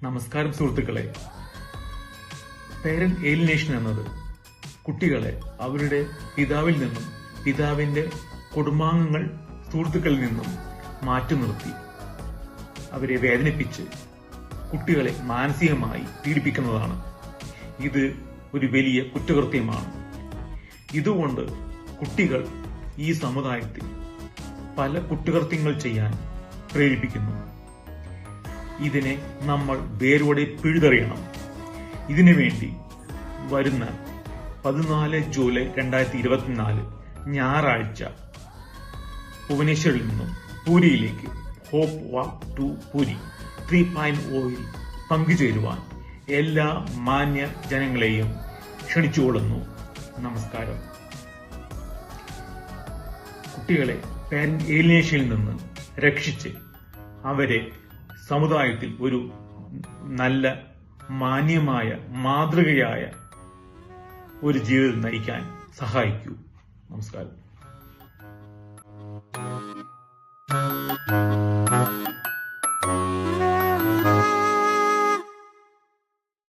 നമസ്കാരം സുഹൃത്തുക്കളെ. Parent alienation എന്നത് കുട്ടികളെ അവരുടെ പിതാവിൽ നിന്നും പിതാവിന്റെ കുടുംബാംഗങ്ങൾ സുഹൃത്തുക്കളിൽ നിന്നും മാറ്റി നിർത്തി അവരെ വേദനിപ്പിച്ച് കുട്ടികളെ മാനസികമായി പീഡിപ്പിക്കുന്നതാണ്. ഇത് ഒരു വലിയ കുറ്റകൃത്യമാണ്. ഇതുകൊണ്ട് കുട്ടികൾ ഈ സമുദായത്തിൽ പല കുറ്റകൃത്യങ്ങൾ ചെയ്യാൻ പ്രേരിപ്പിക്കുന്നു. ഇതിനെ നമ്മൾ വേരോടെ പിഴുതെറിയണം. ഇതിനുവേണ്ടി വരുന്ന 14 ജൂലൈ 2024 ഞായറാഴ്ച ഭുവനേശ്വറിൽ നിന്നും പൂരിയിലേക്ക് ഹോപ്പ് വാക്ക് ടു പൂരി 3.0 പങ്കുചേരുവാൻ എല്ലാ മാന്യ ജനങ്ങളെയും ക്ഷണിച്ചുകൊള്ളുന്നു. നമസ്കാരം. കുട്ടികളെ പാരന്റ് ഏലിനേഷനിൽ നിന്ന് രക്ഷിച്ച് അവരെ സമുദായത്തിൽ ഒരു നല്ല മാന്യമായ മാതൃകയായ ഒരു ജീവിതം നയിക്കാൻ സഹായിക്കൂ. നമസ്കാരം.